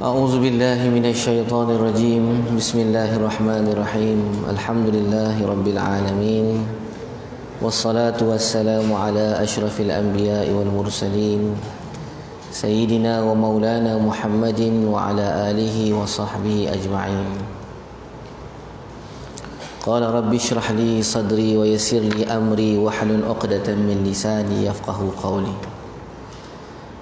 أعوذ بالله من الشيطان الرجيم بسم الله الرحمن الرحيم الحمد لله رب العالمين والصلاة والسلام على أشرف الأنبياء والمرسلين سيدنا ومولانا محمد وعلى آله وصحبه أجمعين قال رب اشرح لي صدري ويسر لي أمري واحلل عقدة من لساني يفقه قولي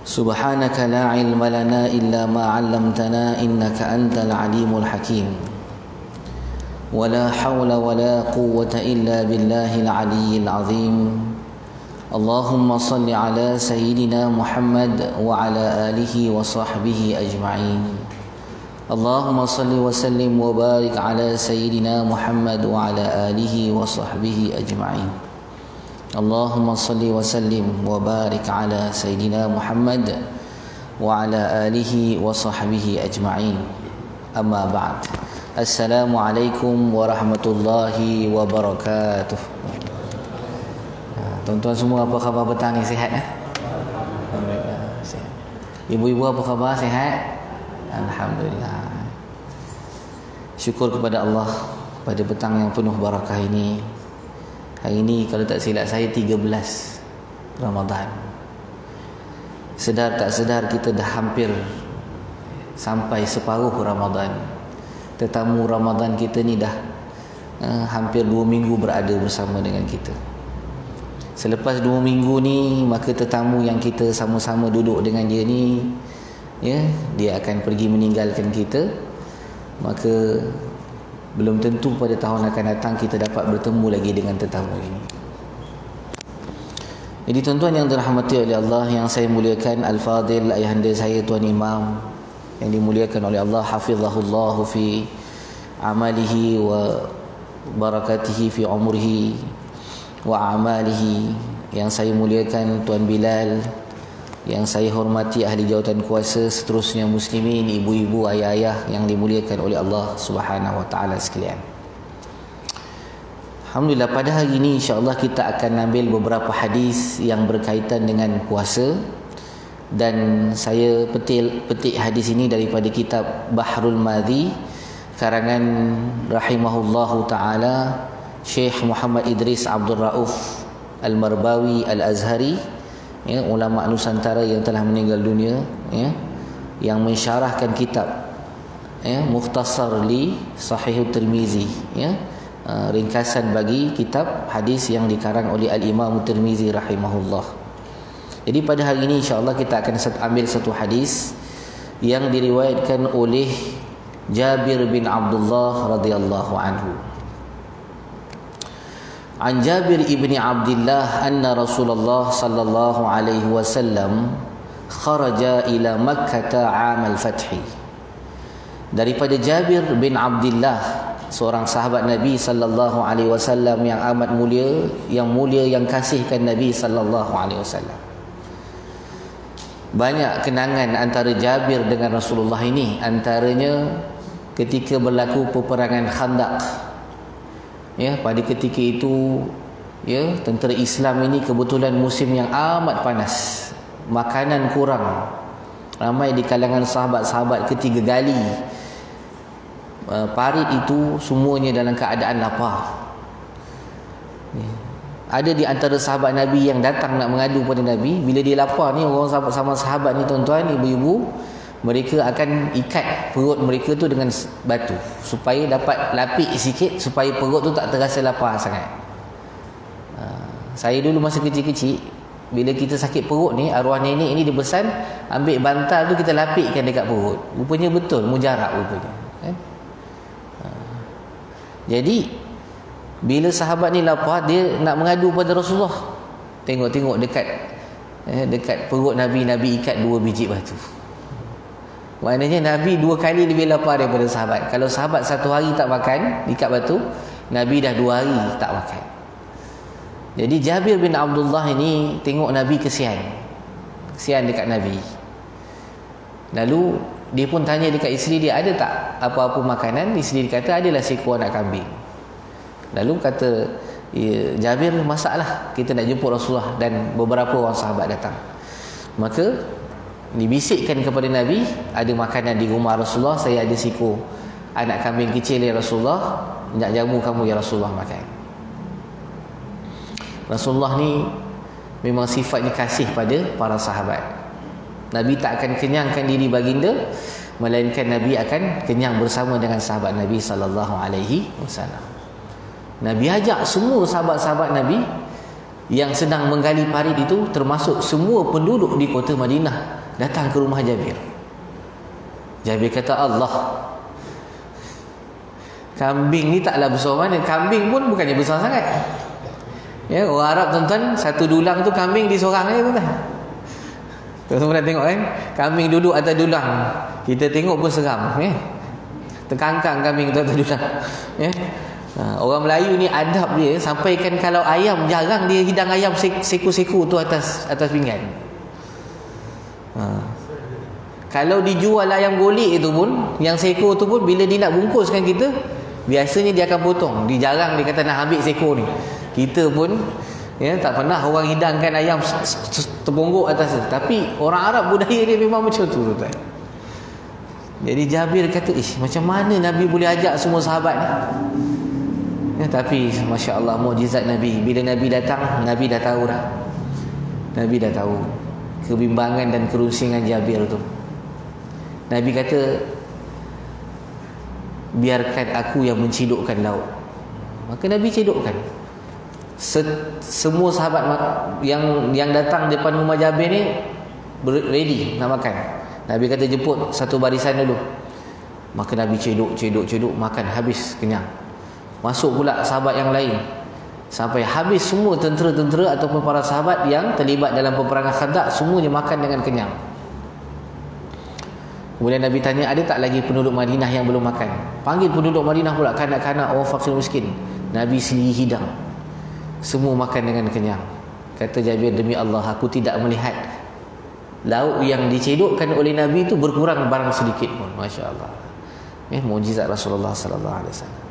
سبحانك لا علم لنا إلا ما علمتنا إنك أنت العليم الحكيم ولا حول ولا قوة إلا بالله العلي العظيم اللهم صل على سيدنا محمد وعلى آله وصحبه أجمعين اللهم صل وسلم وبارك على سيدنا محمد وعلى آله وصحبه أجمعين اللهم صل وسلم وبارك على سيدنا محمد وعلى آله وصحبه أجمعين أما بعد السلام عليكم ورحمة الله وبركاته. Tuan-tuan semua, apa khabar petang ni? Sihat? Alhamdulillah sihat. Ibu-ibu apa khabar? Sihat? Alhamdulillah. Syukur kepada Allah pada petang yang penuh barakah ini. Hari ini kalau tak silap saya 13 Ramadan. Sedar tak sedar kita dah hampir sampai separuh Ramadan. Tetamu Ramadan kita ni dah hampir 2 minggu berada bersama dengan kita. Selepas 2 minggu ni, maka tetamu yang kita sama-sama duduk dengan dia ni, dia akan pergi meninggalkan kita. Maka belum tentu pada tahun akan datang kita dapat bertemu lagi dengan tetamu ini. Jadi tuan-tuan yang dirahmati oleh Allah, yang saya muliakan, Al-Fadil ayahanda saya Tuan Imam yang dimuliakan oleh Allah, hafizahullah fi amalihi wa barakatihi fi umrihi wa amalihi, yang saya muliakan Tuan Bilal, yang saya hormati ahli jawatan kuasa, seterusnya muslimin, ibu-ibu, ayah-ayah yang dimuliakan oleh Allah Subhanahu wa taala sekalian. Alhamdulillah, pada hari ini insya-Allah kita akan ambil beberapa hadis yang berkaitan dengan puasa, dan saya petik hadis ini daripada kitab Bahrul Madhi karangan rahimahullahu taala Syekh Muhammad Idris Abdul Rauf Al-Marbawi Al-Azhari, ulama Nusantara yang telah meninggal dunia, yang mensyarahkan kitab Mukhtasar li Sahih Tirmizi, ringkasan bagi kitab hadis yang dikarang oleh Al-Imam Tirmizi rahimahullah. Jadi pada hari ini insya-Allah kita akan ambil satu hadis yang diriwayatkan oleh Jabir bin Abdullah radhiyallahu anhu. An Jabir ibni Abdullah anna Rasulullah sallallahu alaihi wasallam kharaja ila Makkah 'am al-fath. Daripada Jabir bin Abdullah, seorang sahabat Nabi sallallahu alaihi wasallam yang amat mulia, yang kasihkan Nabi sallallahu alaihi wasallam. Banyak kenangan antara Jabir dengan Rasulullah ini, antaranya ketika berlaku peperangan Khandaq. Pada ketika itu, tentera Islam ini kebetulan musim yang amat panas, makanan kurang. Ramai di kalangan sahabat-sahabat ketiga gali parit itu semuanya dalam keadaan lapar. Ada di antara sahabat Nabi yang datang nak mengadu pada Nabi, bila dia lapar ni, orang sahabat ni tuan-tuan, ibu-ibu, mereka akan ikat perut mereka tu dengan batu supaya dapat lapik sikit, supaya perut tu tak terasa lapar sangat. Saya dulu masa kecil-kecil, bila kita sakit perut ni, arwah nenek ni dia pesan ambil bantal tu kita lapikkan dekat perut. Rupanya betul, mujarab rupanya. Jadi bila sahabat ni lapar, dia nak mengadu pada Rasulullah. Tengok-tengok dekat perut Nabi ikat 2 biji batu. Maknanya Nabi 2 kali lebih lapar daripada sahabat. Kalau sahabat 1 hari tak makan ikat batu, Nabi dah 2 hari tak makan. Jadi Jabir bin Abdullah ini tengok Nabi kesian dekat Nabi. Lalu dia pun tanya dekat isteri dia, ada tak apa-apa makanan? Isteri dia kata, adalah seekor anak kambing. Lalu kata Jabir, masaklah, kita nak jemput Rasulullah, dan beberapa orang sahabat datang. Maka dibisikkan kepada Nabi, ada makanan di rumah Rasulullah, saya ada siku anak kambing kecil ya Rasulullah, nak jamu kamu ya Rasulullah makan. Rasulullah ni memang sifatnya kasih pada para sahabat. Nabi tak akan kenyangkan diri baginda, melainkan Nabi akan kenyang bersama dengan sahabat Nabi sallallahu alaihi wasallam. Nabi ajak semua sahabat-sahabat Nabi yang sedang menggali parit itu, termasuk semua penduduk di kota Madinah, datang ke rumah Jabir. Jabir kata, Allah, kambing ni taklah besar mana. Kambing pun bukannya besar sangat. Ya, orang Arab tuan-tuan, satu dulang tu kambing di seorang aja tuan-tuan. Tuan-tuan pernah tengok kan? Kambing duduk atas dulang. Kita tengok pun seram, ya. Terkangkang kambing tu atas dulang. Ya. Orang Melayu ni adab dia, sampaikan kalau ayam jarang dia hidang ayam seku-seku tu atas pinggan. Kalau dijual ayam golek itu pun, yang seko tu pun, bila dia nak bungkuskan kita, biasanya dia akan potong. Dia jarang dia kata nak ambil seko ni. Kita pun ya, tak pernah orang hidangkan ayam terbonggok atas tu. Tapi orang Arab budaya dia memang macam tu tuan. Jadi Jabir kata, macam mana Nabi boleh ajak semua sahabat ni? Ya, tapi Masya Allah, mukjizat Nabi. Bila Nabi datang, Nabi dah tahu dah. Nabi dah tahu kebimbangan dan kerusingan Jabir tu. Nabi kata, biarkan aku yang mencidukkan lauk. Maka Nabi cidukkan. Semua sahabat yang datang depan rumah Jabir ni ready nak makan. Nabi kata, jemput satu barisan dulu. Maka Nabi ceduk, makan habis, kenyang. Masuk pula sahabat yang lain, sampai habis semua tentera-tentera ataupun para sahabat yang terlibat dalam peperangan Khandaq, semuanya makan dengan kenyang. Kemudian Nabi tanya, ada tak lagi penduduk Madinah yang belum makan? Panggil penduduk Madinah pula, kanak-kanak, orang fakir miskin. Nabi sendiri hidang, semua makan dengan kenyang. Kata Jabir, demi Allah, aku tidak melihat lauk yang dicedukkan oleh Nabi itu berkurang barang sedikit pun. Masya Allah. Mukjizat Rasulullah sallallahu alaihi wasallam.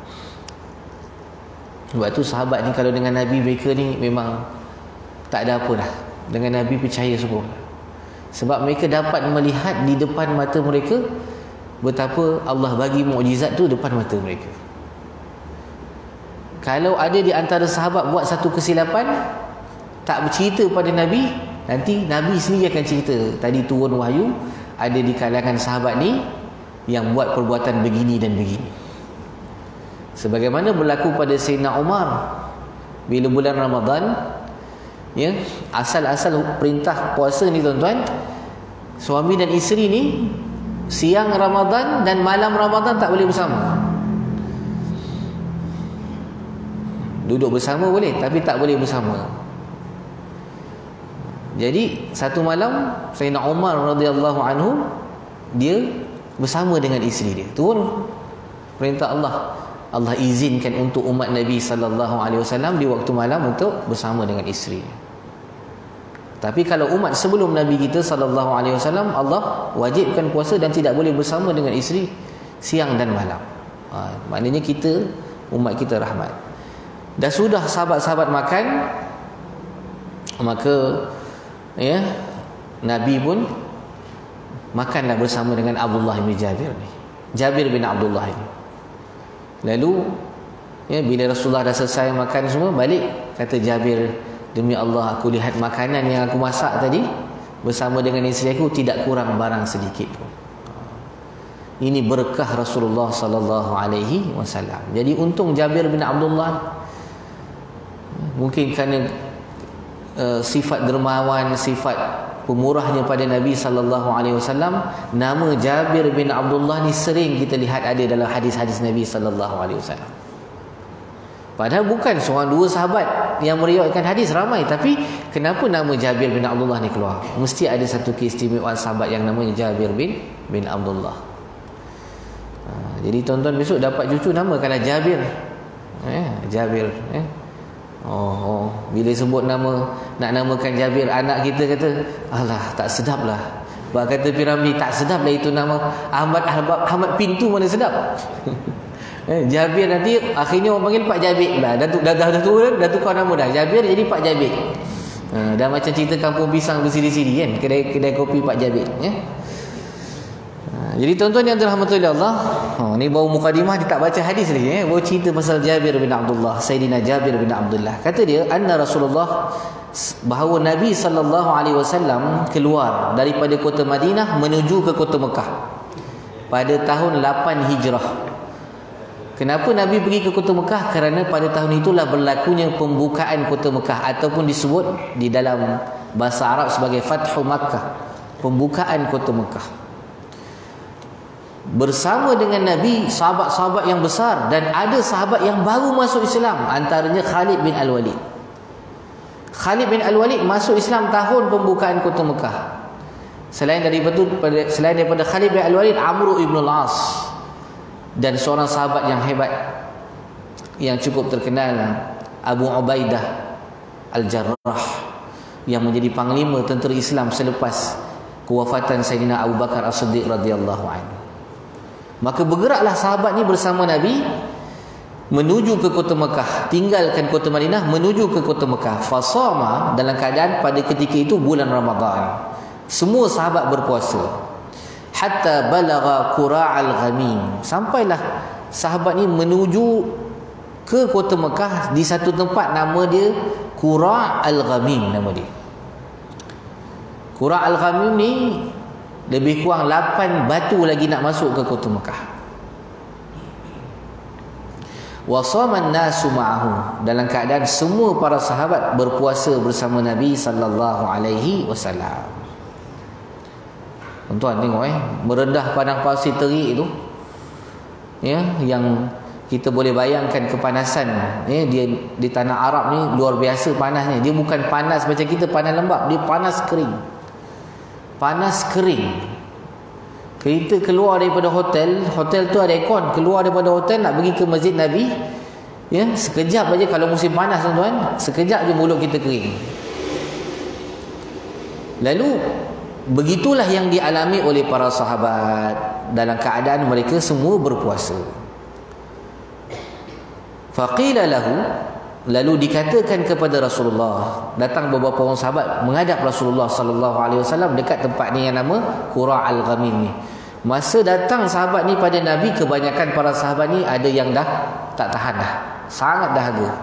Sebab tu sahabat ni kalau dengan Nabi, mereka ni memang tak ada apa dah. Dengan Nabi percaya semua. Sebab mereka dapat melihat di depan mata mereka betapa Allah bagi mukjizat tu depan mata mereka. Kalau ada di antara sahabat buat satu kesilapan, tak bercerita pada Nabi, nanti Nabi sendiri akan cerita, tadi turun wahyu, ada di kalangan sahabat ni yang buat perbuatan begini dan begini. Sebagaimana berlaku pada Sayyidina Umar bila bulan Ramadan, ya, asal-asal perintah puasa ni tuan-tuan, suami dan isteri ni siang Ramadan dan malam Ramadan tak boleh bersama. Duduk bersama boleh, tapi tak boleh bersama. Jadi satu malam Sayyidina Umar radhiyallahu anhu, dia bersama dengan isteri dia. Turun perintah Allah. Allah izinkan untuk umat Nabi sallallahu alaihi wasallam di waktu malam untuk bersama dengan isteri. Tapi kalau umat sebelum Nabi kita sallallahu alaihi wasallam, Allah wajibkan puasa dan tidak boleh bersama dengan isteri siang dan malam. Maknanya kita, umat kita rahmat. Dah sudah sahabat-sahabat makan, maka ya, Nabi pun makanlah bersama dengan Abdullah bin Jabir ni. Jabir bin Abdullah ini. Lalu ya, bila Rasulullah dah selesai makan semua, balik, kata Jabir, demi Allah, aku lihat makanan yang aku masak tadi bersama dengan isteri aku tidak kurang barang sedikit pun. Ini berkah Rasulullah sallallahu alaihi wasallam. Jadi untung Jabir bin Abdullah, mungkin kerana sifat dermawan, sifat pemurahnya pada Nabi sallallahu alaihi wasallam, nama Jabir bin Abdullah ni sering kita lihat ada dalam hadis-hadis Nabi sallallahu alaihi wasallam. Padahal bukan seorang dua sahabat yang meriwayatkan hadis, ramai, tapi kenapa nama Jabir bin Abdullah ni keluar? Mesti ada satu keistimewaan sahabat yang namanya Jabir bin Abdullah. Jadi tuan-tuan besok dapat cucu namakanlah Jabir. Jabir. Bila sebut nama, nak namakan Jabir, anak kita kata, alah, tak sedap lah. Kata Piramli, tak sedap lah itu nama Ahmad Pintu, mana sedap. Jabir, nanti akhirnya orang panggil Pak Jabir lah. Dah tua, dah tukar nama dah. Jabir jadi Pak Jabir. Dah macam cerita kampung pisang bersiri-siri kan, kedai kopi Pak Jabir ya. Jadi tuan-tuan yang dirahmati oleh Allah, ni baru mukadimah, dia tak baca hadis lagi baru cerita pasal Jabir bin Abdullah, Sayyidina Jabir bin Abdullah. Kata dia, anna Rasulullah, bahawa Nabi SAW keluar daripada kota Madinah menuju ke kota Mekah pada tahun 8 Hijrah. Kenapa Nabi pergi ke kota Mekah? Kerana pada tahun itulah berlakunya pembukaan kota Mekah, ataupun disebut di dalam bahasa Arab sebagai Fathu Makkah, pembukaan kota Mekah. Bersama dengan Nabi sahabat-sahabat yang besar, dan ada sahabat yang baru masuk Islam, antaranya Khalid bin Al-Walid. Khalid bin Al-Walid masuk Islam tahun pembukaan kota Mekah. Selain daripada Khalid bin Al-Walid, Amr ibn al-As, dan seorang sahabat yang hebat yang cukup terkenal, Abu Ubaidah Al-Jarrah, yang menjadi panglima tentera Islam selepas kewafatan Sayyidina Abu Bakar As-Siddiq radhiyallahu anhu. Maka bergeraklah sahabat ni bersama Nabi menuju ke kota Mekah, tinggalkan kota Madinah menuju ke kota Mekah. Fasama, dalam keadaan pada ketika itu bulan Ramadan, semua sahabat berpuasa. Hatta balagha Qura'al Ghamim, sampailah sahabat ni menuju ke kota Mekah di satu tempat, nama dia Qura'al Ghamim nama dia. Qura'al Ghamim ni lebih kurang 8 batu lagi nak masuk ke kota Mekah. Wasaman nasu ma'ahu, dalam keadaan semua para sahabat berpuasa bersama Nabi sallallahu alaihi wasallam. Tuan-tuan tengok merendah padang pasir terik itu, ya, yang kita boleh bayangkan kepanasan ya, dia di tanah Arab ni luar biasa panasnya. Dia bukan panas macam kita panas lembap, dia panas kering. Panas kering. Kita keluar daripada hotel tu ada aircon, keluar daripada hotel nak pergi ke masjid Nabi, ya, sekejap aja kalau musim panas tuan-tuan, sekejap je mulut kita kering. Lalu begitulah yang dialami oleh para sahabat dalam keadaan mereka semua berpuasa. Faqila lahu, lalu dikatakan kepada Rasulullah, datang beberapa orang sahabat menghadap Rasulullah sallallahu alaihi wasallam dekat tempat ni yang nama Qura'al Ghamim ni. Masa datang sahabat ni pada Nabi, kebanyakan para sahabat ni ada yang dah tak tahan dah, sangat dahaga.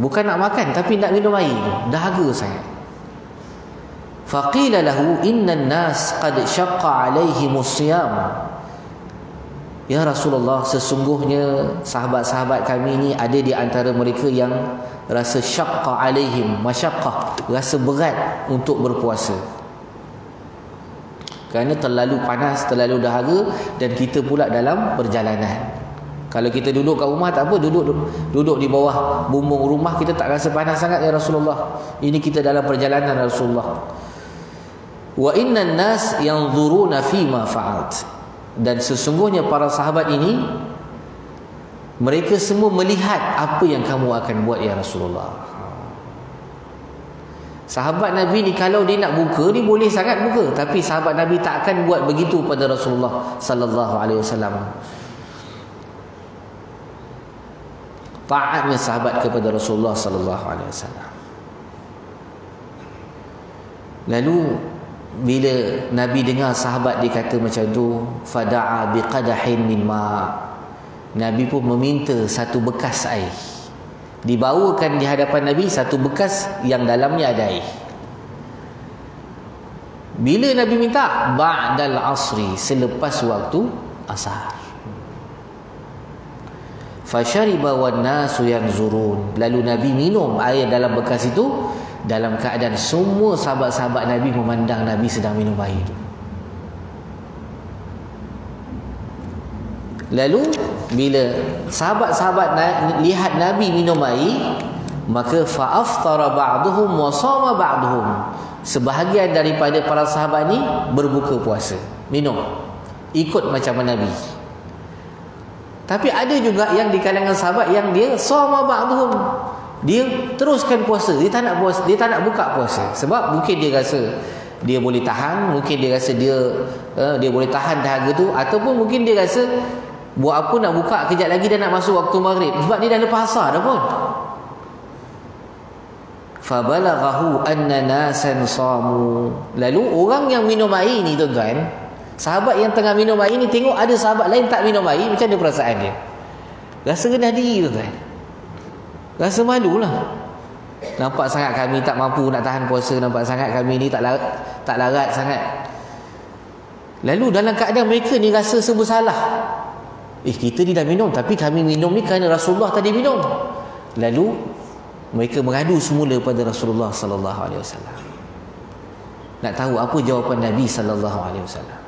Bukan nak makan tapi nak minum air, dahaga sangat. Faqila lahu innan nas qad syaqqa alaihimus siyam. Ya Rasulullah, sesungguhnya sahabat-sahabat kami ni ada di antara mereka yang rasa syaqqa alaihim, masyaqqah, rasa berat untuk berpuasa. Kerana terlalu panas, terlalu dahaga, dan kita pula dalam perjalanan. Kalau kita duduk kat rumah tak apa, duduk di bawah bumbung rumah kita tak rasa panas sangat ya Rasulullah. Ini kita dalam perjalanan ya Rasulullah. Wa innan nas yanzuruna fima fa'alt. Dan sesungguhnya para sahabat ini, mereka semua melihat apa yang kamu akan buat ya Rasulullah. Sahabat Nabi ni kalau dia nak buka, dia boleh sangat buka, tapi sahabat Nabi tak akan buat begitu pada Rasulullah sallallahu alaihi wasallam. Taatnya sahabat kepada Rasulullah sallallahu alaihi wasallam. Lalu bila Nabi dengar sahabat dia kata macam tu, fada'a biqadahin min ma', Nabi pun meminta satu bekas air. Dibawakan di hadapan Nabi satu bekas yang dalamnya ada air. Bila Nabi minta? Ba'dal asri, selepas waktu asar. Fashariba wan nasu yanzurun, lalu Nabi minum air dalam bekas itu dalam keadaan semua sahabat-sahabat Nabi memandang Nabi sedang minum air itu. Lalu bila sahabat-sahabat lihat Nabi minum air, maka fa'aftara ba'duhum wa shama ba'duhum, sebahagian daripada para sahabat ni berbuka puasa, minum ikut macam Nabi. Tapi ada juga yang di kalangan sahabat yang dia shama ba'duhum, dia teruskan puasa, dia tak nak puasa, dia tak nak buka puasa, sebab mungkin dia rasa dia boleh tahan, mungkin dia rasa dia boleh tahan dahaga tu, ataupun mungkin dia rasa buat apa nak buka kejap lagi dah nak masuk waktu maghrib, sebab dia dah lepas asar dah pun. Fabalaghahu anna nasan samu. Lalu orang yang minum air ni tuan-tuan, sahabat yang tengah minum air ni tengok ada sahabat lain tak minum air, macam mana perasaan dia? Rasa rendah diri tuan-tuan. Rasa malulah. Nampak sangat kami tak mampu nak tahan puasa, nampak sangat kami ni tak larat sangat. Lalu dalam keadaan mereka ni rasa serba salah. Kita ni dah minum, tapi kami minum ni kerana Rasulullah tadi minum. Lalu mereka mengadu semula pada Rasulullah sallallahu alaihi wasallam. Nak tahu apa jawapan Nabi sallallahu alaihi wasallam.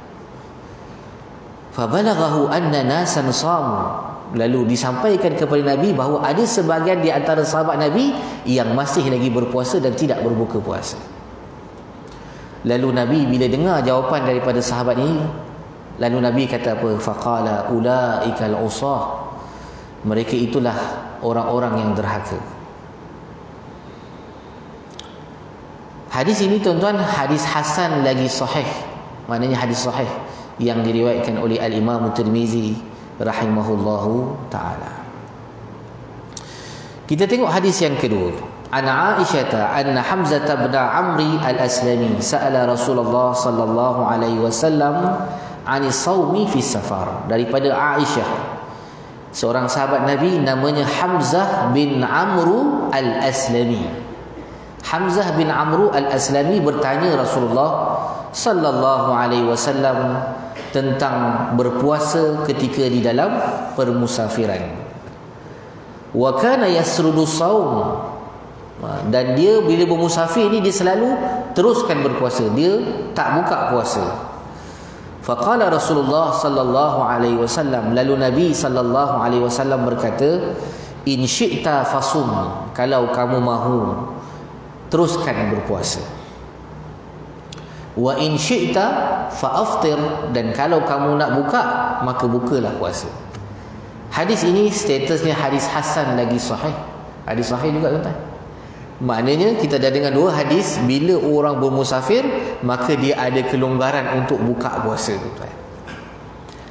Fabalaghahu anna nasan samu. Lalu disampaikan kepada Nabi bahawa ada sebahagian di antara sahabat Nabi yang masih lagi berpuasa dan tidak berbuka puasa. Lalu Nabi bila dengar jawapan daripada sahabat ini, lalu Nabi kata apa? Faqala ulaikal usah. Mereka itulah orang-orang yang derhaka. Hadis ini tuan-tuan, hadis hasan lagi sahih. Maknanya hadis sahih yang diriwayatkan oleh Al-Imam Tirmizi rahimahullahu ta'ala. Kita tengok hadis yang kedua. An Aisyah anna Hamzah bin Amri al-Aslami sa'ala Rasulullah sallallahu alaihi wasallam 'ani shaumi fi safar. Daripada Aisyah, seorang sahabat Nabi namanya Hamzah bin Amru al-Aslami. Hamzah bin Amru al-Aslami bertanya Rasulullah sallallahu alaihi wasallam tentang berpuasa ketika di dalam permusafiran. Wa kana yasrudu shaum. Dan dia bila bermusafir ni dia selalu teruskan berpuasa, dia tak buka puasa. Faqala Rasulullah sallallahu alaihi wasallam, lalu Nabi sallallahu alaihi wasallam berkata, in syi'ta fasum, kalau kamu mahu teruskan berpuasa. Wa in syi'ta fa'aftir, dan kalau kamu nak buka maka bukalah puasa. Hadis ini statusnya hadis hasan lagi sahih. Hadis sahih juga tuan-tuan. Maknanya kita dah dengar dua hadis, bila orang bermusafir maka dia ada kelonggaran untuk buka puasa tuan-tuan.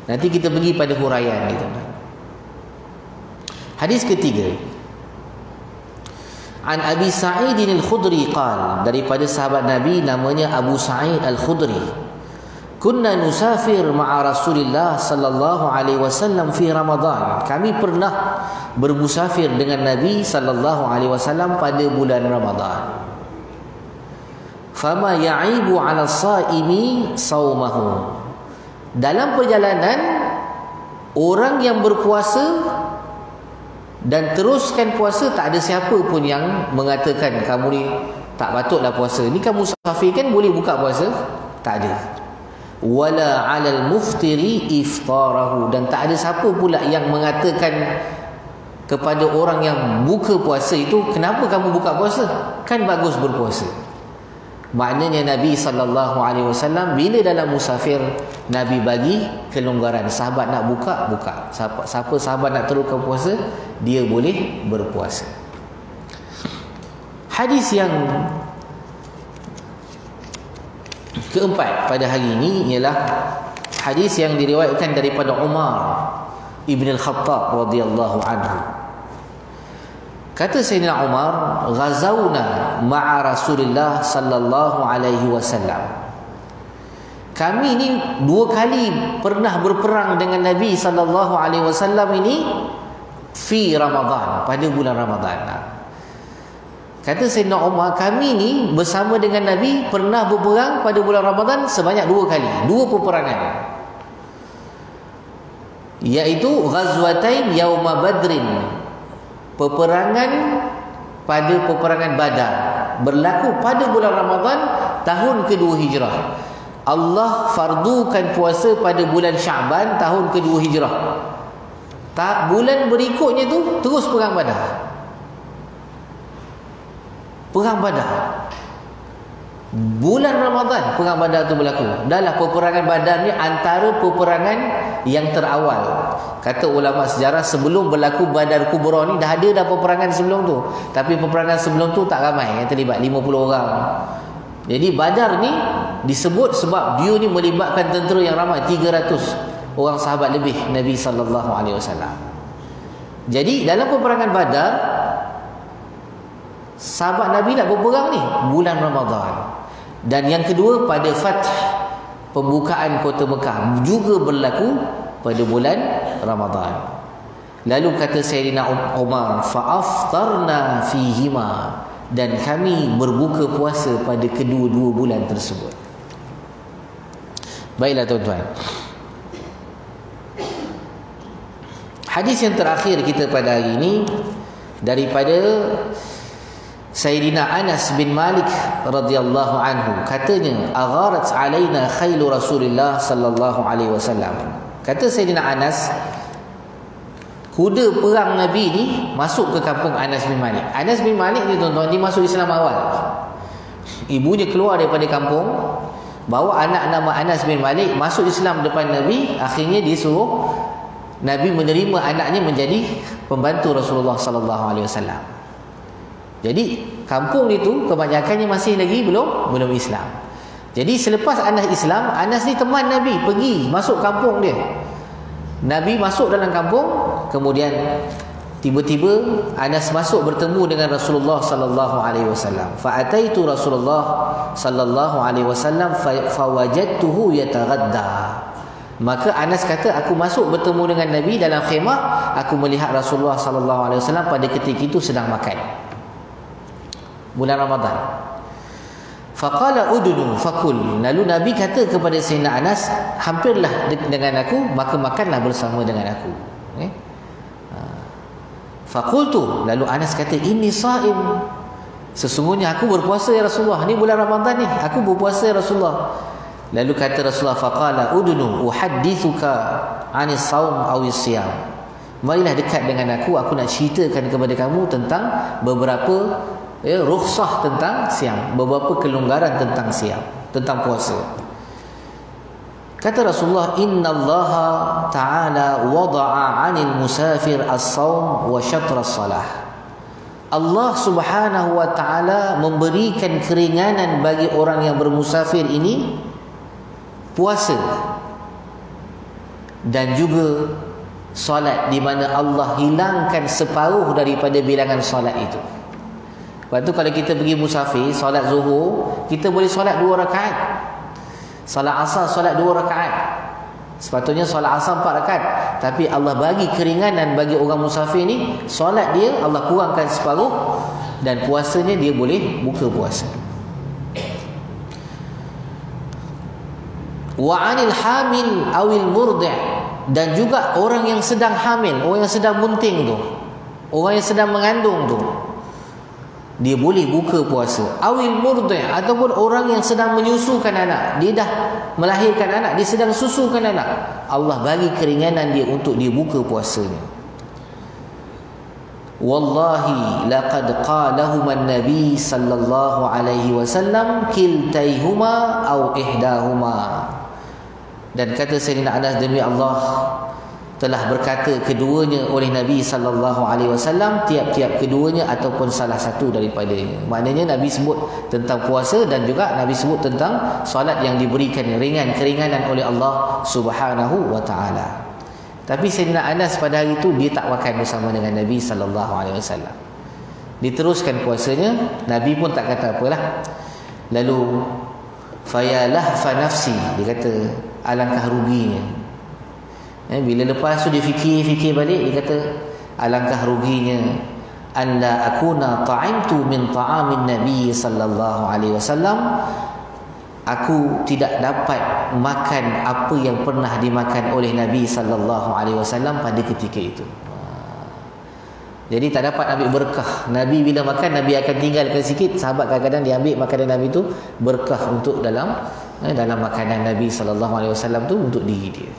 Nanti kita pergi pada huraian ni tuan-tuan. Hadis ketiga, An Abi Sa'id al-Khudri qala, daripada sahabat Nabi namanya Abu Sa'id al-Khudri, kunna nusafir ma'a Rasulillah sallallahu alaihi wasallam fi Ramadan. Kami pernah bermusafir dengan Nabi sallallahu alaihi wasallam pada bulan Ramadan. Fama ya'ibu 'ala as-sa'imi saumahu. Dalam perjalanan, orang yang berpuasa dan teruskan puasa, tak ada siapa pun yang mengatakan kamu ni tak patutlah puasa, ni kamu musafir kan boleh buka puasa. Tak ada. Wala 'alal muftiri iftarahu, dan tak ada siapa pula yang mengatakan kepada orang yang buka puasa itu, kenapa kamu buka puasa, kan bagus berpuasa. Maknanya Nabi sallallahu alaihi wasallam bila dalam musafir, Nabi bagi kelonggaran. Sahabat nak buka, buka. Siapa sahabat nak teruskan puasa, dia boleh berpuasa. Hadis yang keempat pada hari ini ialah hadis yang diriwayatkan daripada Umar Ibn al-Khattab radhiyallahu anhu. Kata Sayyidina Umar, ghazawna ma'a Rasulillah sallallahu alaihi wasallam. Kami ni dua kali pernah berperang dengan Nabi sallallahu alaihi wasallam ini fi Ramadan, pada bulan Ramadan. Kata Sayyidina Umar, kami ni bersama dengan Nabi pernah berperang pada bulan Ramadan sebanyak dua kali, dua peperangan, iaitu ghazwatain yauma badrin, peperangan pada peperangan Badar, berlaku pada bulan Ramadan tahun kedua Hijrah. Allah fardukan puasa pada bulan Syaban tahun kedua Hijrah. Bulan berikutnya tu terus perang Badar. Perang Badar, bulan Ramadan perang Badar tu berlaku. Dahlah peperangan Badar ni antara peperangan yang terawal. Kata ulama sejarah, sebelum berlaku Badar Kubra ni dah ada dah peperangan sebelum tu, tapi peperangan sebelum tu tak ramai yang terlibat, 50 orang. Jadi Badar ni disebut sebab dia ni melibatkan tentera yang ramai, 300 orang sahabat lebih Nabi sallallahu alaihi wasallam. Jadi dalam peperangan Badar, sahabat Nabi nak berperang ni bulan Ramadan. Dan yang kedua pada Fath, pembukaan kota Mekah juga berlaku pada bulan Ramadan. Lalu kata Sayyidina Umar, fa'aftarna fihima, dan kami berbuka puasa pada kedua-dua bulan tersebut. Baiklah tuan-tuan, hadis yang terakhir kita pada hari ini daripada Sayyidina Anas bin Malik radhiyallahu anhu, katanya agharat alaina khailu Rasulillah sallallahu alaihi wasallam. Kata Sayyidina Anas, kuda perang Nabi ni masuk ke kampung Anas bin Malik. Anas bin Malik ni tuan-tuan, dia masuk Islam awal. Ibunya keluar daripada kampung, bawa anak nama Anas bin Malik masuk Islam depan Nabi. Akhirnya dia suruh Nabi menerima anaknya menjadi pembantu Rasulullah sallallahu alaihi wasallam. Jadi kampung itu kebanyakannya masih lagi belum Islam. Jadi selepas Anas Islam, Anas ni teman Nabi, pergi masuk kampung dia. Nabi masuk dalam kampung, kemudian tiba-tiba Anas masuk bertemu dengan Rasulullah sallallahu alaihi wasallam. Fa ataitu Rasulullah sallallahu alaihi wasallam fa wajadtuhu yataghadda. Maka Anas kata, aku masuk bertemu dengan Nabi dalam khemah, aku melihat Rasulullah sallallahu alaihi wasallam pada ketika itu sedang makan. Bulan Ramadan. Faqala udunu fakul. Lalu Nabi kata kepada Sayyidina Anas, hampirlah dengan aku, maka makanlah bersama dengan aku. Faqultu, lalu Anas kata, inni saim, sesungguhnya aku berpuasa ya Rasulullah. Ni bulan Ramadan ni, aku berpuasa ya Rasulullah. Lalu kata Rasulullah, faqala udunu uhaddithuka anis saum awis siyam. Marilah dekat dengan aku nak ceritakan kepada kamu tentang beberapa rukhsah tentang siam, beberapa kelonggaran tentang siam, tentang puasa. Kata Rasulullah, innallaha ta'ala wada'a 'anil musafir as-saum wa syatra as-salah. Allah Subhanahu wa ta'ala memberikan keringanan bagi orang yang bermusafir ini puasa dan juga solat, di mana Allah hilangkan separuh daripada bilangan solat itu. Lepas tu kalau kita pergi musafir, solat zuhur, kita boleh solat 2 rakaat. Solat asar, solat 2 rakaat. Sepatutnya solat asar 4 rakaat. Tapi Allah bagi keringanan bagi orang musafir ni, solat dia Allah kurangkan separuh, dan puasanya dia boleh buka puasa. Wa 'anil hamil awil murdi', dan juga orang yang sedang hamil, orang yang sedang bunting tu, orang yang sedang mengandung tu, dia boleh buka puasa. Awil murdi', ataupun orang yang sedang menyusukan anak, dia dah melahirkan anak, dia sedang susukan anak, Allah bagi keringanan dia untuk dia buka puasanya. Wallahi laqad qalahum an-nabi sallallahu alaihi wasallam kiltaihuma aw ihdahuma. Dan kata Sayyidina Anas, demi Allah telah berkata keduanya oleh Nabi sallallahu alaihi wasallam, tiap-tiap keduanya ataupun salah satu daripadanya. Maknanya Nabi sebut tentang puasa dan juga Nabi sebut tentang solat yang diberikan keringanan oleh Allah Subhanahu wa taala. Tapi Sayyidina Anas pada hari itu dia tak makan bersama dengan Nabi sallallahu alaihi wasallam. Diteruskan puasanya, Nabi pun tak kata apalah. Lalu fayalah fa nafsi, dia kata alangkah ruginya. Bila lepas tu dia fikir balik, dia kata alangkah ruginya an la akuna ta'imtu min ta'amin Nabi sallallahu alaihi wasallam, aku tidak dapat makan apa yang pernah dimakan oleh Nabi sallallahu alaihi wasallam pada ketika itu. Jadi tak dapat ambil berkah. Nabi bila makan, Nabi akan tinggalkan sikit. Sahabat kadang-kadang dia ambil makanan Nabi tu berkah untuk dalam makanan Nabi sallallahu alaihi wasallam tu untuk diri dia.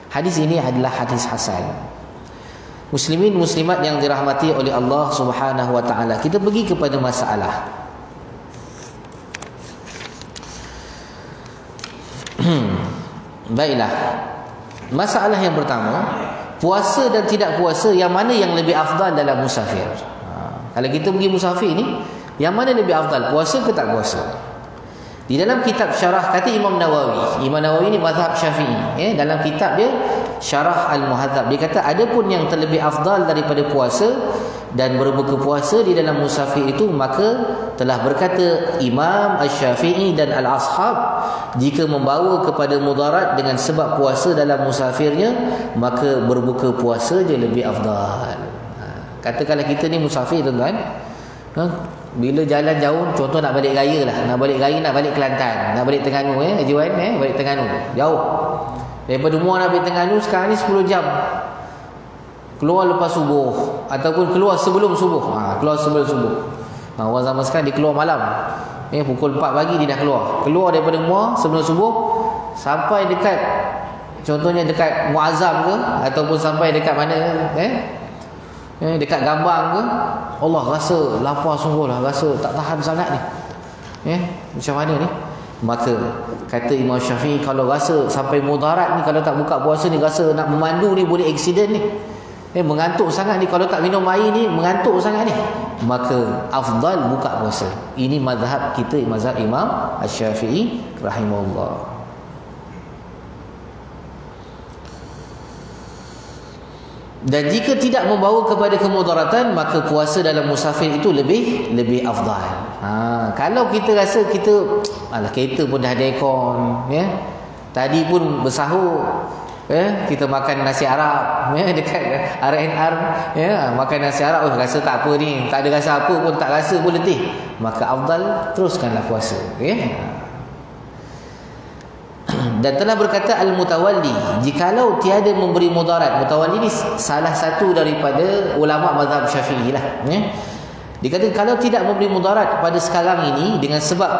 Hadis ini adalah hadis hasan. Muslimin muslimat yang dirahmati oleh Allah Subhanahu wa taala, kita pergi kepada masalah. Baiklah. Masalah yang pertama, puasa dan tidak puasa, yang mana yang lebih afdal dalam musafir? Kalau kita pergi musafir ni, yang mana lebih afdal, puasa ke tak puasa? Di dalam kitab syarah kata Imam Nawawi ni mazhab Syafi'i, dalam kitab dia Syarah Al-Muhadzab, dia kata adapun yang terlebih afdal daripada puasa dan berbuka puasa di dalam musafir itu, maka telah berkata Imam Asy-Syafi'i dan Al-Ashab, jika membawa kepada mudarat dengan sebab puasa dalam musafirnya, maka berbuka puasa je lebih afdal. Katakanlah kita ni musafir tuan-tuan, bila jalan jauh, contoh nak balik raya lah, nak balik Kelantan, nak balik Terengganu, Haji Wan, balik Terengganu, jauh daripada rumah nak balik Terengganu. Sekarang ni 10 jam, keluar lepas subuh ataupun keluar sebelum subuh. Keluar sebelum subuh. Orang zaman sekarang dia keluar malam, pukul 4 pagi dia dah keluar daripada rumah sebelum subuh, sampai dekat, contohnya dekat Muazzam ke, ataupun sampai dekat mana, dekat Gambang ke. Allah, rasa lapar sungguh lah, rasa tak tahan sangat ni, macam mana ni. Maka kata Imam Syafi'i, kalau rasa sampai mudarat ni, kalau tak buka puasa ni, rasa nak memandu ni boleh aksiden ni, mengantuk sangat ni, kalau tak minum air ni mengantuk sangat ni, maka afdal buka puasa. Ini mazhab kita, mazhab Imam Asy-Syafi'i rahimahullah. Dan jika tidak membawa kepada kemudaratan, maka puasa dalam musafir itu lebih afdal. Kalau kita rasa kita, kereta pun dah ada aircon, tadi pun bersahur, kita makan nasi Arab, dekat R&R, makan nasi Arab, rasa tak apa ni, tak ada rasa apa pun, tak rasa pun letih, maka afdal teruskanlah puasa. Dan telah berkata Al-Mutawalli, jikalau tiada memberi mudarat. Mutawalli ni salah satu daripada ulama mazhab Syafi'i lah, dia kata kalau tidak memberi mudarat pada sekarang ini dengan sebab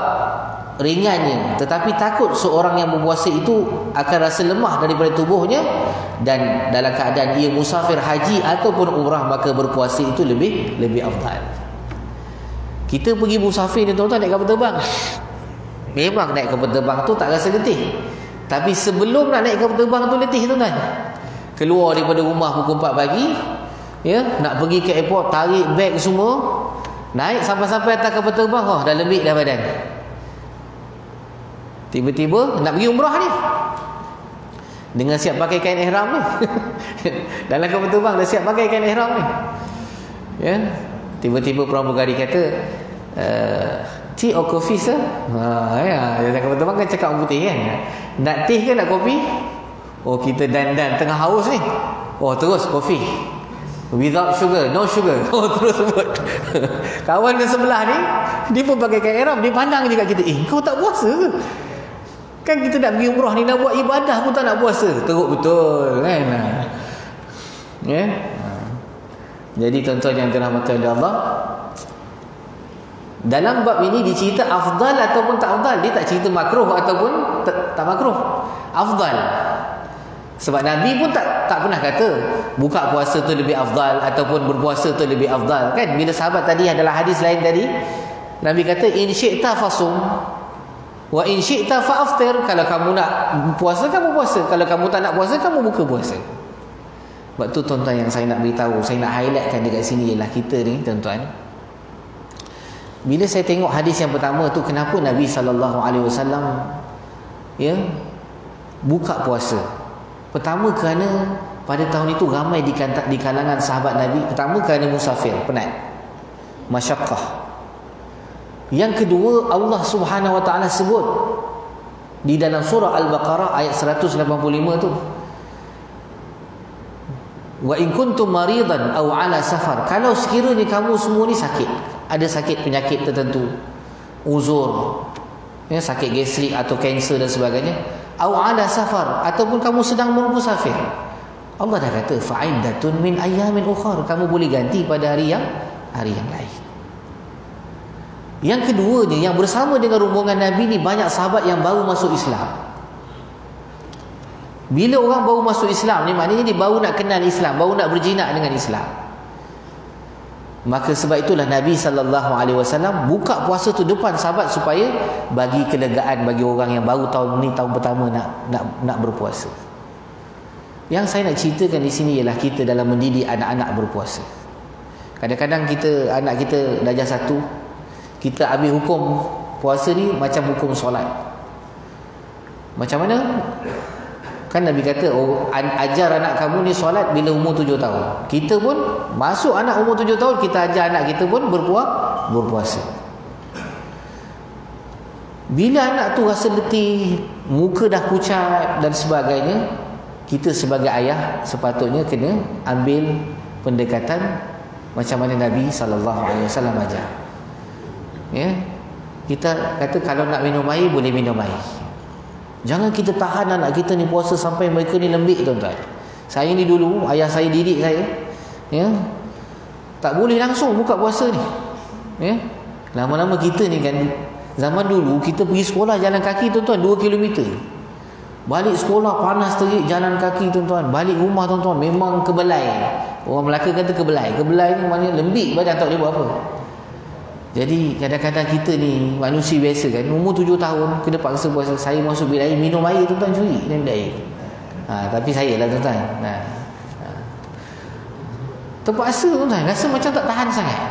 ringannya, tetapi takut seorang yang berpuasa itu akan rasa lemah daripada tubuhnya, dan dalam keadaan ia musafir haji ataupun umrah, maka berpuasa itu lebih afdal. Kita pergi musafir ni tuan-tuan, naik kapal terbang, memang naik kapal terbang tu tak rasa letih, tapi sebelum nak naik kapal terbang tu letih tuan-tuan. Keluar daripada rumah pukul 4 pagi, nak pergi ke airport, tarik beg semua, naik sampai-sampai atas kapal terbang, dah lembik dah badan. Tiba-tiba nak pergi umrah ni, dengan siap pakai kain ihram ni dalam kapal terbang dah siap pakai kain ihram ni, tiba-tiba pramugari kata, tea or coffee sir? Dalam kapal terbang kan cakap orang putih kan, nak teh ke nak kopi? Oh, kita dandan tengah haus ni, terus kopi without sugar, no sugar. Terus sebut. Kawan di sebelah ni, dia pun pakai kain ihram, dia pandang je kat kita, kau tak puasa ke? Kan kita nak pergi umrah ni, nak buat ibadah pun tak nak puasa. Teruk betul kan. Jadi tuan-tuan yang dirahmati oleh Allah, dalam bab ini dicerita afdal ataupun tak afdal. Dia tak cerita makruh ataupun tak makruh, afdal. Sebab Nabi pun tak pernah kata buka puasa tu lebih afdal ataupun berpuasa tu lebih afdal kan. Bila sahabat tadi adalah hadis lain tadi, Nabi kata in syi'ta fasum wa in syi'ta fa'aftir. Kalau kamu nak puasa, kamu puasa. Kalau kamu tak nak puasa, kamu buka puasa. Sebab tu tuan-tuan yang saya nak beritahu, saya nak highlightkan dekat sini ialah kita ni tuan-tuan, bila saya tengok hadis yang pertama tu, kenapa Nabi SAW buka puasa? Pertama kerana pada tahun itu ramai di kalangan sahabat Nabi. Pertama kerana musafir, penat, masyaqqah. Yang kedua, Allah Subhanahu Wa Taala sebut di dalam surah Al-Baqarah ayat 185 tu, wa in kuntum maridan aw ala safar. Kalau sekiranya kamu semua ni sakit, ada sakit penyakit tertentu, uzur, sakit gastrik atau kanser dan sebagainya, aw ala safar, ataupun kamu sedang bermusafir, Allah dah kata fa'iddatun min ayyamin ukhar, kamu boleh ganti pada hari yang lain. Yang keduanya, yang bersama dengan rombongan Nabi ni banyak sahabat yang baru masuk Islam. Bila orang baru masuk Islam ni, maknanya dia baru nak kenal Islam, baru nak berjinak dengan Islam. Maka sebab itulah Nabi SAW buka puasa tu depan sahabat, supaya bagi kelegaan bagi orang yang baru tahun ni, tahun pertama nak berpuasa. Yang saya nak ceritakan di sini ialah kita dalam mendidik anak-anak berpuasa. Kadang-kadang anak kita darjah 1, kita ambil hukum puasa ni macam hukum solat. Macam mana? Kan Nabi kata, ajar anak kamu ni solat bila umur 7 tahun. Kita pun masuk anak umur 7 tahun, kita ajar anak kita pun berpuasa. Bila anak tu rasa letih, muka dah pucat dan sebagainya, kita sebagai ayah sepatutnya kena ambil pendekatan macam mana Nabi SAW ajar. Ya, kita kata kalau nak minum air, boleh minum air. Jangan kita tahan anak kita ni puasa sampai mereka ni lembik, tuan-tuan. Saya ni dulu, ayah saya didik saya, ya, tak boleh langsung buka puasa ni. Ya, lama-lama kita ni kan, zaman dulu kita pergi sekolah jalan kaki, tuan-tuan, 2 km. Balik sekolah panas terik, jalan kaki, tuan-tuan. Balik rumah, tuan-tuan, memang kebelai. Orang Melaka kata kebelai. Kebelai ni maknanya lembik badan, tak boleh buat apa. Jadi kadang-kadang kita ni manusia biasa kan, umur 7 tahun kena paksa puasa. Saya masuk bilik air, minum air, tuan-tuan, curi minum air. Tapi saya lah, tuan-tuan. Terpaksa, tuan-tuan, rasa macam tak tahan sangat.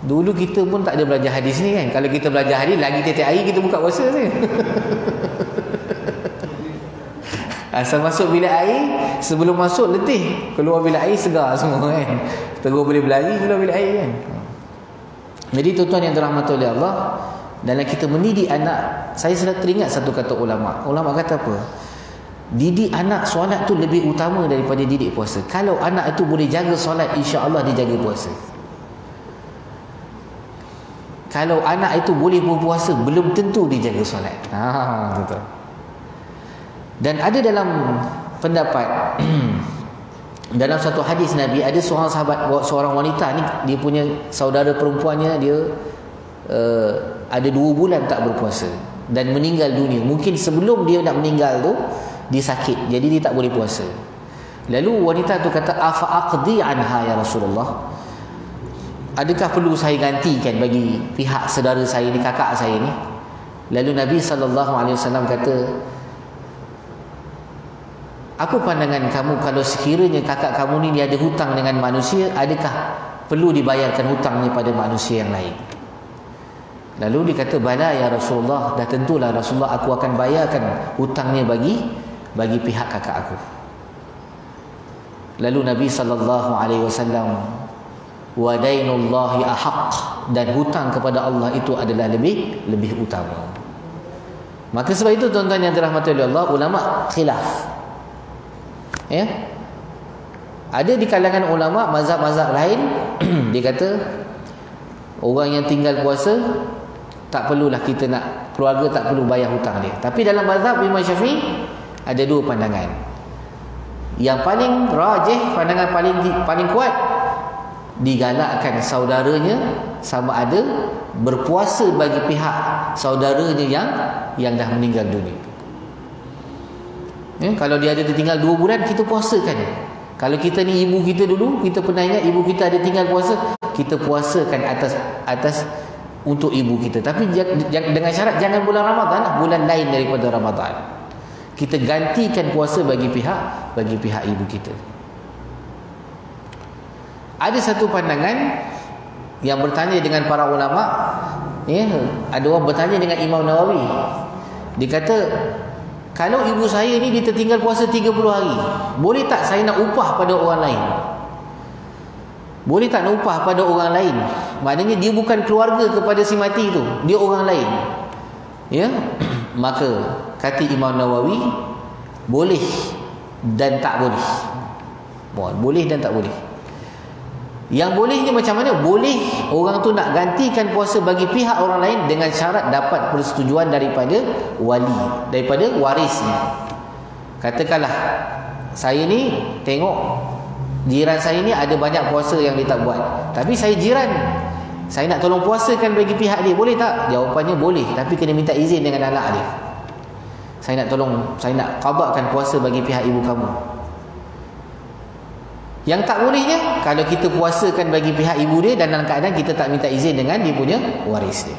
Dulu kita pun tak ada belajar hadis ni kan. Kalau kita belajar hadis, lagi tiap-tiap hari kita buka puasa je. Asal masuk bilik air, sebelum masuk letih, keluar bilik air segar semua kan. Terus boleh berlari keluar bilik air kan. Jadi tuan-tuan yang dirahmati oleh Allah, dalam kita mendidik anak, saya selalu teringat satu kata ulama. Ulama kata apa? Didik anak solat tu lebih utama daripada didik puasa. Kalau anak itu boleh jaga solat, insya-Allah dia jaga puasa. Kalau anak itu boleh berpuasa, belum tentu dia jaga solat. Betul. Dan ada dalam pendapat dalam satu hadis Nabi, ada seorang sahabat, seorang wanita ni, dia punya saudara perempuannya, dia ada 2 bulan tak berpuasa dan meninggal dunia. Mungkin sebelum dia nak meninggal tu, dia sakit, jadi dia tak boleh puasa. Lalu wanita tu kata, afa aqdi anha ya Rasulullah, adakah perlu saya gantikan bagi pihak saudara saya ni, kakak saya ni? Lalu Nabi SAW kata, apa pandangan kamu kalau sekiranya kakak kamu ni dia ada hutang dengan manusia, adakah perlu dibayarkan hutangnya pada manusia yang lain? Lalu dia kata, bala ya Rasulullah, dah tentulah Rasulullah, aku akan bayarkan hutangnya bagi pihak kakak aku. Lalu Nabi SAW, wa dainullahi ahaq, dan hutang kepada Allah itu adalah lebih utama. Maka sebab itu tuan-tuan yang dirahmati oleh Allah, ulama khilaf. Ya, ada di kalangan ulama mazhab-mazhab lain dia kata orang yang tinggal puasa tak perlulah kita nak, keluarga tak perlu bayar hutang dia. Tapi dalam mazhab Imam Syafi'i ada 2 pandangan. Yang paling rajih, pandangan paling kuat, digalakkan saudaranya sama ada berpuasa bagi pihak saudaranya yang dah meninggal dunia. Ya, kalau dia ada tertinggal 2 bulan, kita puasakan. Kalau kita ni ibu kita dulu, kita pernah ingat ibu kita ada tinggal puasa, kita puasakan atas untuk ibu kita. Tapi dengan syarat jangan bulan Ramadan, bulan lain daripada Ramadan. Kita gantikan puasa bagi pihak ibu kita. Ada satu pandangan yang bertanya dengan para ulama, ya, ada orang bertanya dengan Imam Nawawi. Dia kata, kalau ibu saya ni dia tertinggal puasa 30 hari, boleh tak saya nak upah pada orang lain? Boleh tak nak upah pada orang lain? Maknanya dia bukan keluarga kepada si mati tu, dia orang lain. Ya, maka kata Imam Nawawi, boleh dan tak boleh. Boleh dan tak boleh. Yang boleh ni macam mana? Boleh orang tu nak gantikan puasa bagi pihak orang lain dengan syarat dapat persetujuan daripada wali, daripada warisnya. Katakanlah saya ni tengok jiran saya ni ada banyak puasa yang dia tak buat, tapi saya jiran, saya nak tolong puasakan bagi pihak dia, boleh tak? Jawapannya boleh, tapi kena minta izin dengan anak dia. Saya nak qadakan puasa bagi pihak ibu kamu. Yang tak bolehnya, kalau kita puasakan bagi pihak ibu dia dan dalam keadaan kita tak minta izin dengan dia punya waris dia.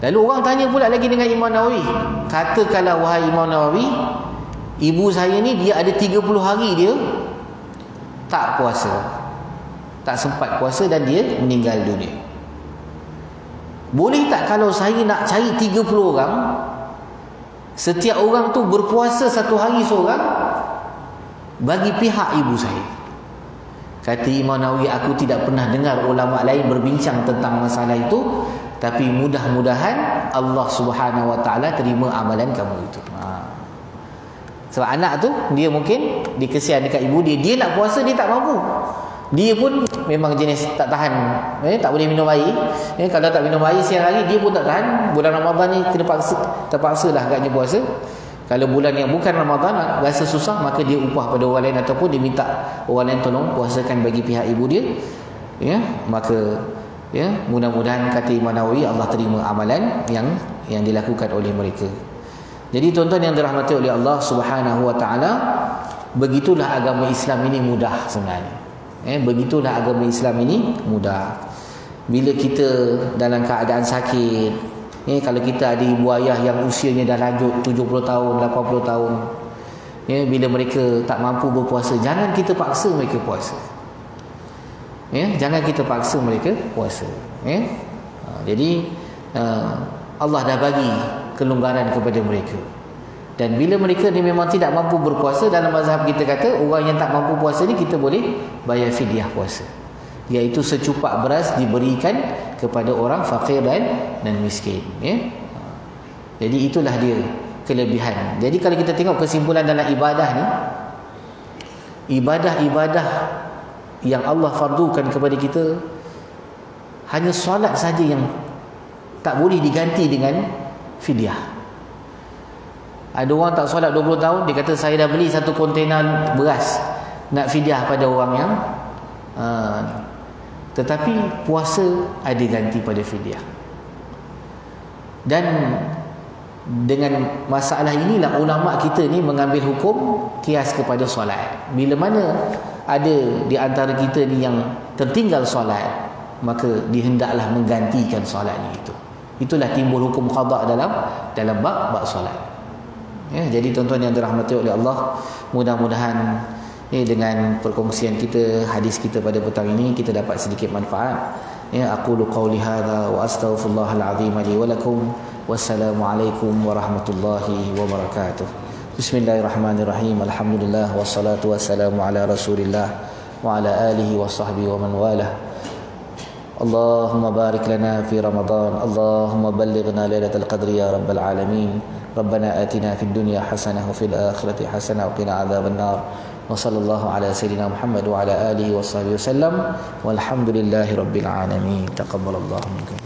Lalu orang tanya pula lagi dengan Imam Nawawi, katakanlah wahai Imam Nawawi, ibu saya ni dia ada 30 hari dia tak puasa, tak sempat puasa dan dia meninggal dunia. Boleh tak kalau saya nak cari 30 orang Setiap orang tu berpuasa satu hari seorang bagi pihak ibu saya. Kata Imam Nawawi, aku tidak pernah dengar ulama lain berbincang tentang masalah itu, tapi mudah-mudahan Allah Subhanahu Wa Taala terima amalan kamu itu. Sebab anak tu dia mungkin dikesian dekat ibu dia, dia nak puasa dia tak mampu. Dia pun memang jenis tak tahan, tak boleh minum air. Kalau tak minum air siang hari dia pun tak tahan. Bulan Ramadan ni terpaksa lah agaknya puasa. Kalau bulan yang bukan Ramadan rasa susah, maka dia upah pada orang lain ataupun dia minta orang lain tolong puasakan bagi pihak ibu dia. Maka mudah-mudahan kata Imam Nawawi Allah terima amalan yang dilakukan oleh mereka. Jadi tuan-tuan yang dirahmati oleh Allah Subhanahu Wa Taala, begitulah agama Islam ini mudah sebenarnya. Begitulah agama Islam ini mudah. Bila kita dalam keadaan sakit, kalau kita ada ibu ayah yang usianya dah lanjut 70 tahun, 80 tahun, bila mereka tak mampu berpuasa, jangan kita paksa mereka puasa. Jangan kita paksa mereka puasa. Jadi Allah dah bagi kelonggaran kepada mereka. Dan bila mereka ni memang tidak mampu berpuasa, dalam mazhab kita kata orang yang tak mampu puasa ni kita boleh bayar fidyah puasa, iaitu secupak beras diberikan kepada orang fakir dan miskin. Jadi itulah dia kelebihan. Jadi kalau kita tengok kesimpulan dalam ibadah ni, ibadah-ibadah yang Allah fardukan kepada kita, hanya solat saja yang tak boleh diganti dengan fidyah. Ada orang tak solat 20 tahun, dia kata saya dah beli satu kontainer beras nak fidyah pada orang yang tetapi puasa ada ganti pada fidyah. Dan dengan masalah inilah ulama kita ni mengambil hukum kias kepada solat. Bila mana ada di antara kita ni yang tertinggal solat, maka dihendaklah menggantikan solatnya itu. Itulah timbul hukum qada dalam bab solat. Jadi tuan-tuan yang dirahmati oleh Allah, mudah-mudahan dengan perkongsian kita, hadis kita pada petang ini, kita dapat sedikit manfaat. Aqulu qawli hadza wa astaghfirullahal azim li wa lakum. Wassalamualaikum warahmatullahi wabarakatuh. Bismillahirrahmanirrahim. Alhamdulillah wassalatu wassalamu ala Rasulillah wa ala alihi wa sahbihi wa man walah. Allahumma barik lana fi Ramadan. Allahumma ballighna lailatul qadri ya rabbal alamin. Rabbana atina fid dunya hasanah wa fil akhirati hasanah wa qina adzaban nar. Wa sallallahu ala sayyidina Muhammad wa ala alihi wa sahbihi wasallam. Walhamdulillahi rabbil alamin. Taqabbalallahu minkum.